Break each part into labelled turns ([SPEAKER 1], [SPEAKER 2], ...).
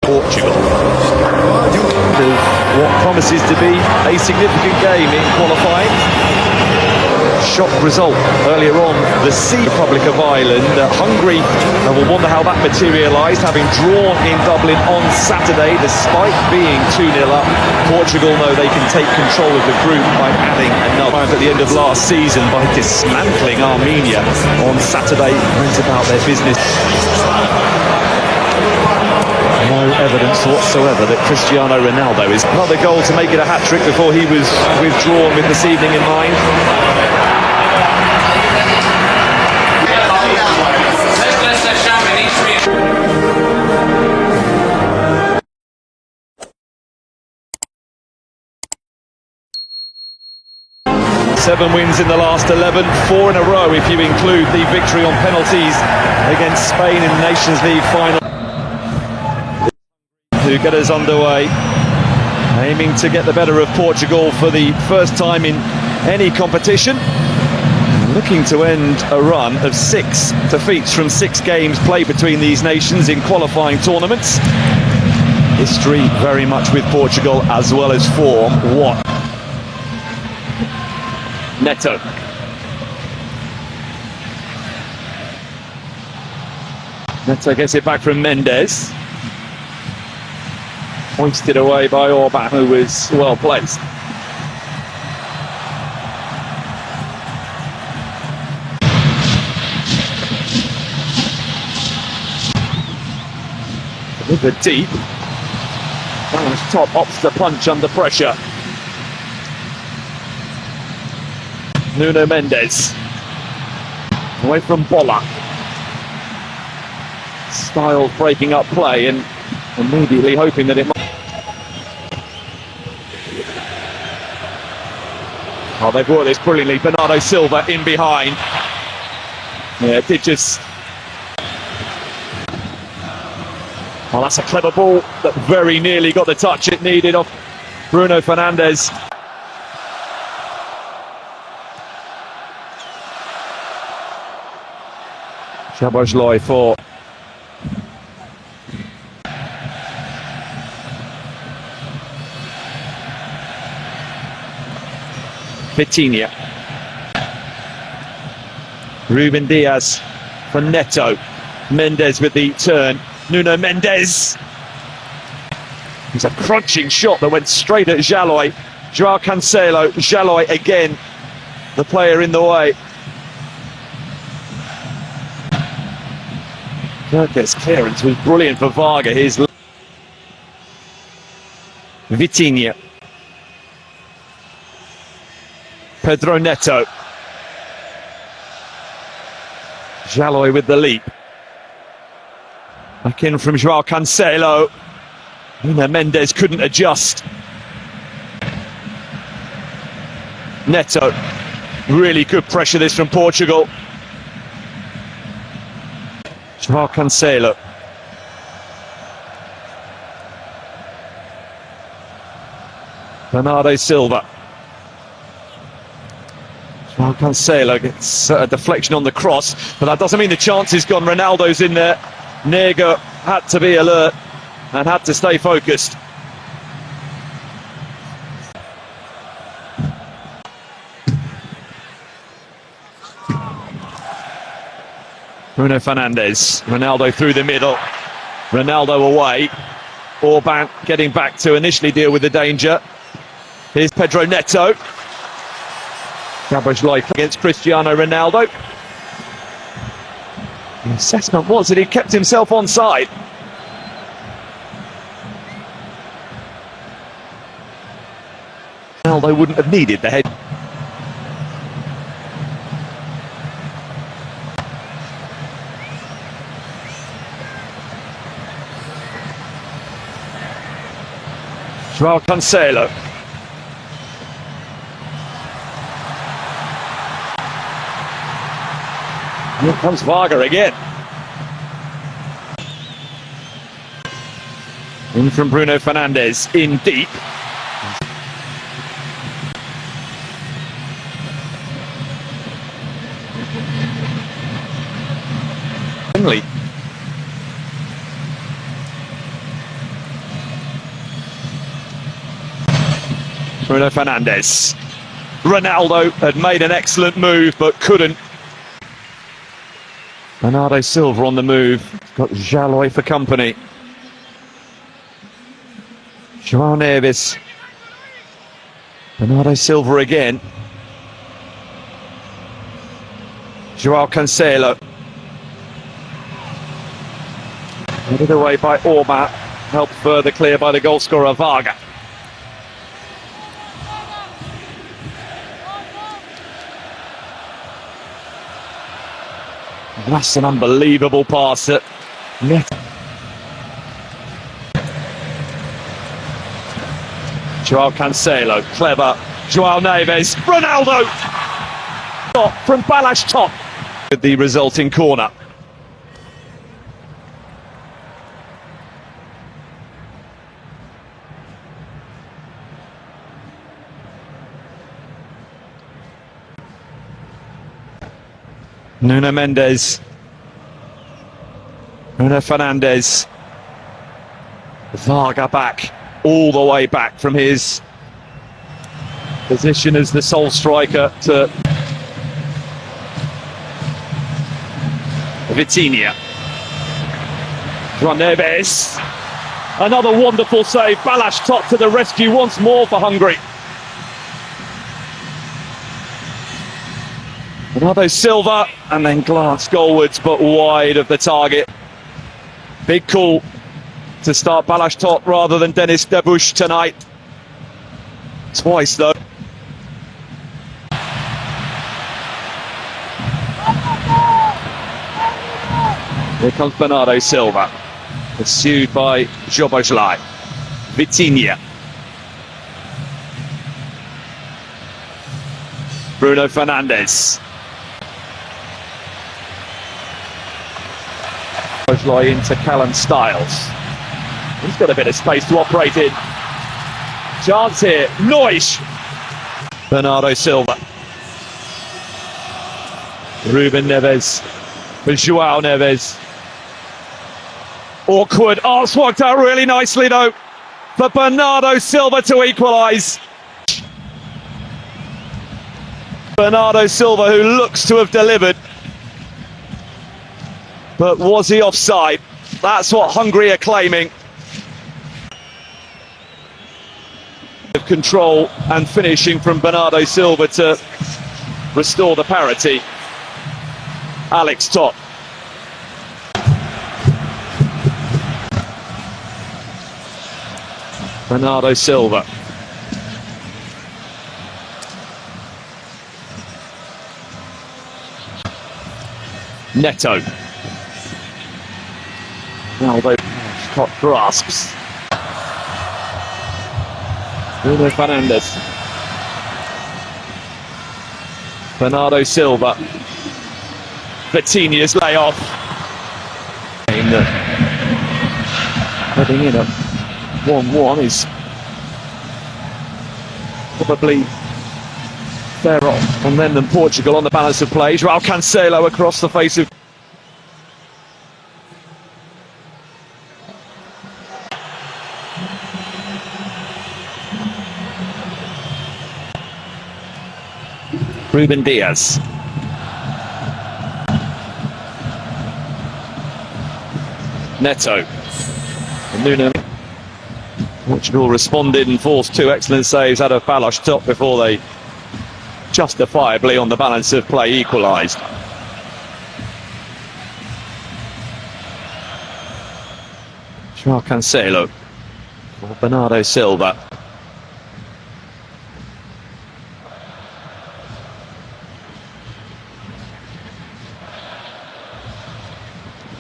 [SPEAKER 1] Portugal. What promises to be a significant game in qualifying. Shock result earlier on, the Republic of Ireland. Hungary will wonder how that materialised, having drawn in Dublin on Saturday despite being 2-0 up. Portugal know they can take control of the group by adding another at the end of last season by dismantling Armenia on Saturday. Went about their business. No evidence whatsoever that Cristiano Ronaldo is another goal to make it a hat-trick before he was withdrawn with this evening in mind. Seven wins in the last 11, 4 in a row if you include the victory on penalties against Spain in the Nations League final. To get us underway, aiming to get the better of Portugal for the first time in any competition, looking to end a run of 6 defeats from 6 games played between these nations in qualifying tournaments. History very much with Portugal as well as form. What? Neto. Neto gets it back from Mendes. Hoisted away by Orban, who was well placed. Delivered deep. Top opts the punch under pressure. Nuno Mendes. Away from Bola. Styles breaking up play and immediately hoping that it might. Oh, they've worked this brilliantly. Bernardo Silva in behind. Yeah, it did just. Well, that's a clever ball that very nearly got the touch it needed off Bruno Fernandes. Shabojloi for Vitinha. Ruben Diaz for Neto. Mendes with the turn. Nuno Mendes. It's a crunching shot that went straight at Jaloi. Joao Cancelo. Jaloi again, the player in the way. Kirk's clearance was brilliant for Varga. Here's Vitinha. Pedro Neto. Jaloi with the leap. Back in from Joao Cancelo. Nuno Mendes couldn't adjust. Neto. Really good pressure this from Portugal. Joao Cancelo. Bernardo Silva. Joao Cancelo gets a deflection on the cross, but that doesn't mean the chance is gone. Ronaldo's in there. Nego had to be alert and had to stay focused. Bruno Fernandes. Ronaldo through the middle. Ronaldo away. Orban getting back to initially deal with the danger. Here's Pedro Neto. Shabojloi against Cristiano Ronaldo. The assessment was that he kept himself onside. Ronaldo wouldn't have needed the head. Joao Cancelo. Here comes Varga again. In from Bruno Fernandes, in deep. Bruno Fernandes. Ronaldo had made an excellent move but couldn't. Bernardo Silva on the move. Got Jaloy for company. João Neves. Bernardo Silva again. João Cancelo. Headed away by Orma. Helped further clear by the goalscorer Varga. That's an unbelievable pass at net. João Cancelo, clever. João Neves, Ronaldo! From Balash top. With the resulting corner. Nuno Mendes. Bruno Fernandes. Varga back, all the way back from his position as the sole striker to Vitinha. João Neves. Another wonderful save. Balash top to the rescue once more for Hungary. Bernardo Silva, and then glanced goalwards but wide of the target. Big call to start Balash top rather than Dennis Debush tonight. Twice though. Here comes Bernardo Silva, pursued by Jobojlai. Vitinha. Bruno Fernandes. Jobojlai into Callum Styles. He's got a bit of space to operate in. Chance here. Noise. Bernardo Silva. Ruben Neves. For João Neves. Awkward. Oh, it's worked out really nicely though for Bernardo Silva to equalise. Bernardo Silva, who looks to have delivered. But was he offside? That's what Hungary are claiming. Control and finishing from Bernardo Silva to restore the parity. Alex Top. Bernardo Silva. Neto. Ronaldo Scott grasps. Bruno Fernandes. Bernardo Silva. Vitinha's layoff. Heading in at 1-1 is probably fairer on them than Portugal on the balance of play. João Cancelo across the face of Ruben Diaz. Neto. And Nuno. Portugal responded and forced two excellent saves out of Balash top before they justifiably on the balance of play equalised. João Cancelo for Bernardo Silva.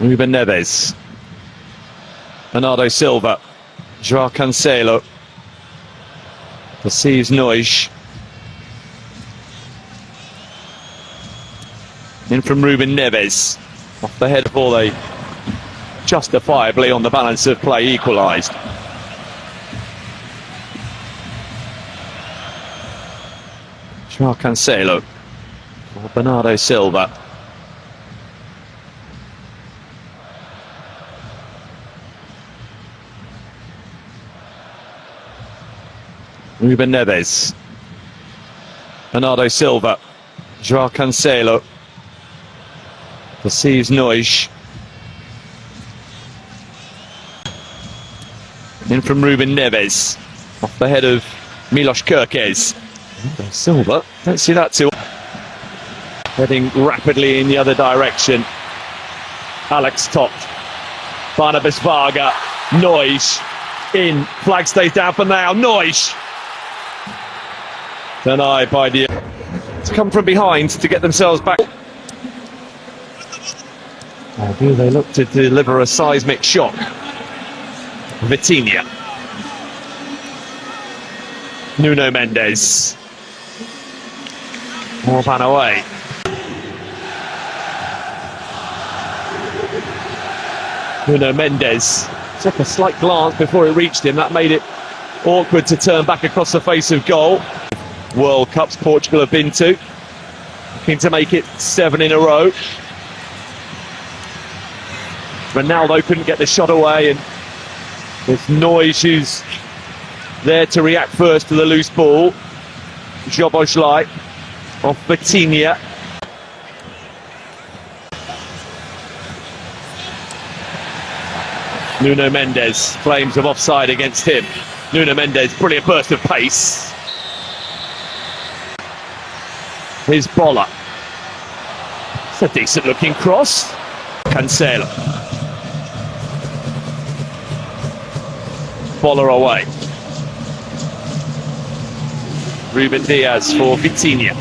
[SPEAKER 1] Ruben Neves. Bernardo Silva. João Cancelo. Perceives Nois. In from Ruben Neves. Off the head before they justifiably on the balance of play equalised. João Cancelo for Bernardo Silva. Ruben Neves. Bernardo Silva. Joao Cancelo. Perceives Nois. In from Ruben Neves. Off the head of Milos Kerkez. Silva. Don't see that too. Heading rapidly in the other direction. Alex Topt. Barnabas Varga. Nois. In. Flag stays down for now. Nois. Denied by the... to come from behind to get themselves back. Do they look to deliver a seismic shock? Vitinha. Nuno Mendes. Orban away. Nuno Mendes took a slight glance before it reached him. That made it awkward to turn back across the face of goal. World Cups Portugal have been to. Looking to make it 7 in a row. Ronaldo couldn't get the shot away, and there's Nois who's there to react first to the loose ball. Joboslai off Vitinha. Nuno Mendes, claims of offside against him. Nuno Mendes, brilliant burst of pace. Here's Bola. It's a decent looking cross. Cancelo. Bola away. Ruben Diaz for Vitinha.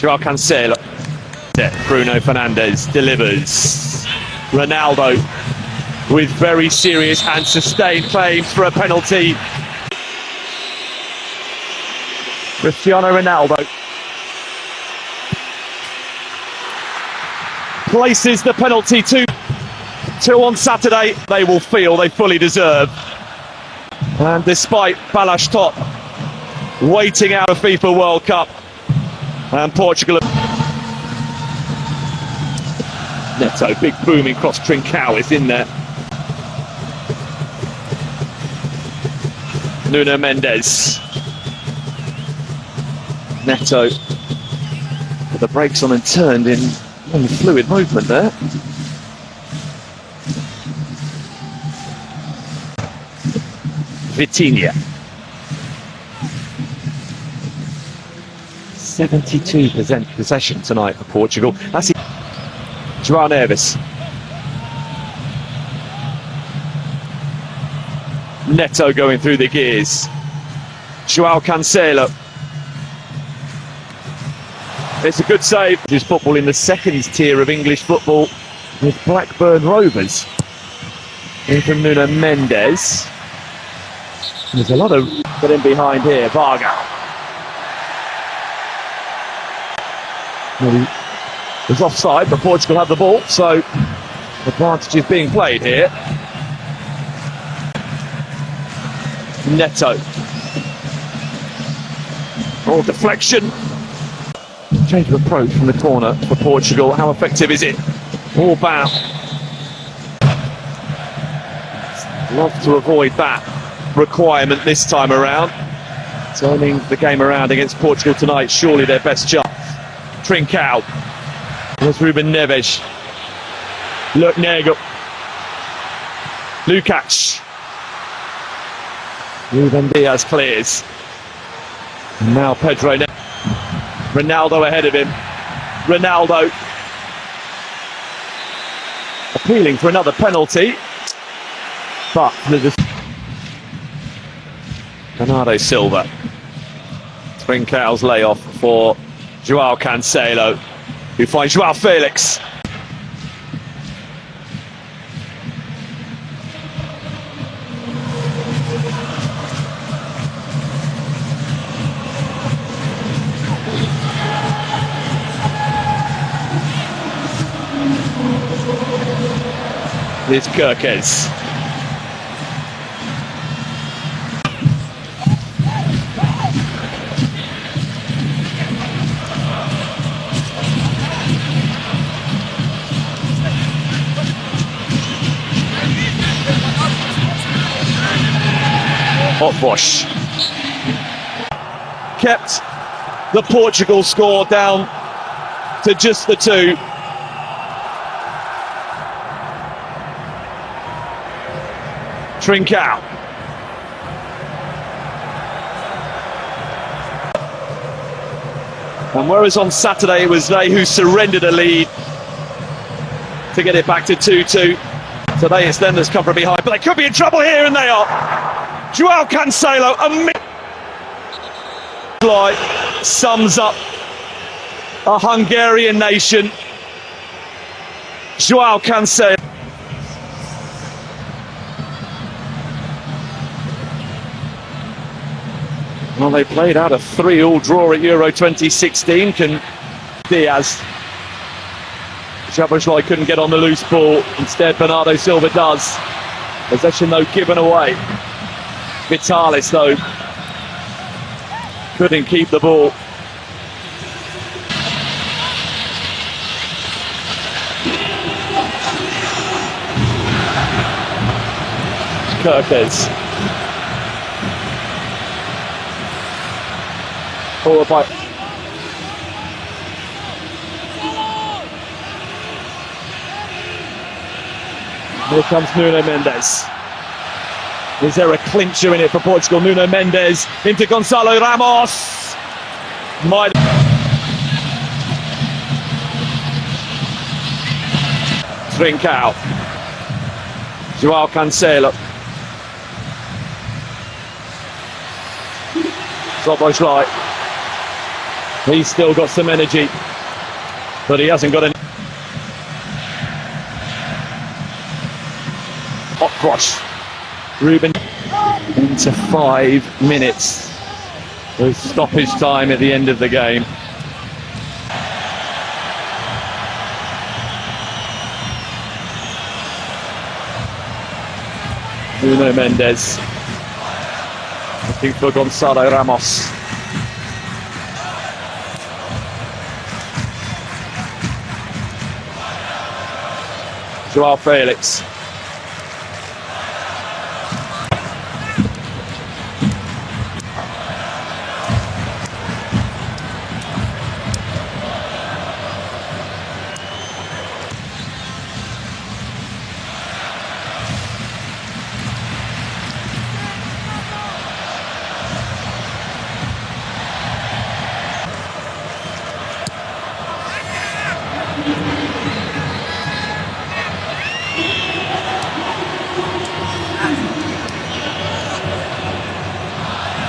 [SPEAKER 1] Joao Cancelo. Bruno Fernandes delivers. Ronaldo with very serious and sustained claims for a penalty. Cristiano Ronaldo places the penalty to on Saturday. They will feel they fully deserve. And despite Balash Top waiting out a FIFA World Cup, and Portugal. Neto, big booming cross. Trincao is in there. Nuno Mendes. Neto with the brakes on and turned in fluid movement there. Vitinha. 72% possession tonight for Portugal. That's it. Joao Neves. Neto going through the gears. Joao Cancelo. It's a good save. His football in the second tier of English football with Blackburn Rovers. In from Nuno Mendes. There's a lot of get in behind here. Varga. Well, it was offside, but Portugal have the ball, so advantage is being played here. Neto. Oh, deflection. Change of approach from the corner for Portugal. How effective is it? All bound. Love to avoid that requirement this time around. Turning the game around against Portugal tonight, surely their best chance. Trincao. There's Ruben Neves. Look, Nego. Lukacs. Ruben Diaz clears. And now Pedro. Ronaldo ahead of him. Ronaldo appealing for another penalty. But Bernardo Silva. Trincao's layoff for Joao Cancelo, who finds Joao Felix. Here's Kerkez. Hotbosh kept the Portugal score down to just the 2. Trincao. And whereas on Saturday it was they who surrendered a lead to get it back to 2-2, today it's them that's come from behind. But they could be in trouble here, and they are. Joao Cancelo, sums up a Hungarian nation. Joao Cancelo. Well, they played out a 3-3 draw at Euro 2016. Diaz. Szoboszlai couldn't get on the loose ball. Instead, Bernardo Silva does. Possession, though, given away. Vitalis, though, couldn't keep the ball. Kirkes. Followed by here comes Nuno Mendes. Is there a clincher in it for Portugal? Nuno Mendes into Gonçalo Ramos. Trincao. Joao Cancelo. Szoboszlai. He's still got some energy, but he hasn't got any. Hot cross. Ruben into 5 minutes. With stoppage time at the end of the game. Nuno Mendes looking for Gonçalo Ramos. Joao Felix.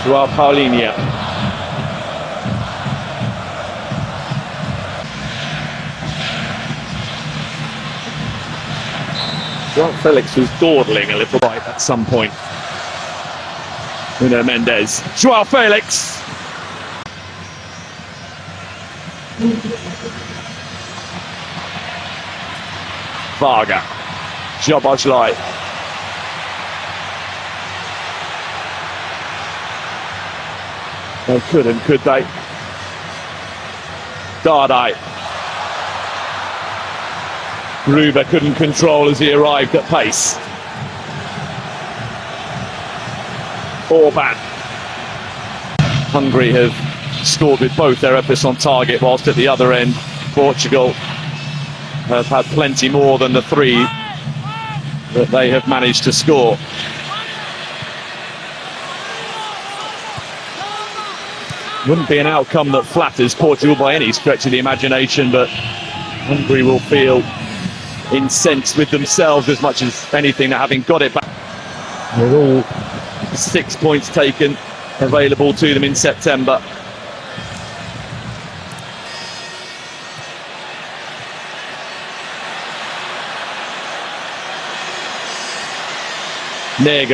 [SPEAKER 1] Joao Paulinho. Joao Felix was dawdling a little bit at some point. Nuno Mendes. Joao Felix. Varga. Szoboszlai. They couldn't, could they? Tadi. Gruber couldn't control as he arrived at pace. Orban. Hungary have scored with both their efforts on target, whilst at the other end, Portugal have had plenty more than the 3 that they have managed to score. Wouldn't be an outcome that flatters Portugal by any stretch of the imagination, but Hungary will feel incensed with themselves as much as anything at having got it back. With all 6 points taken available to them in September. Nega.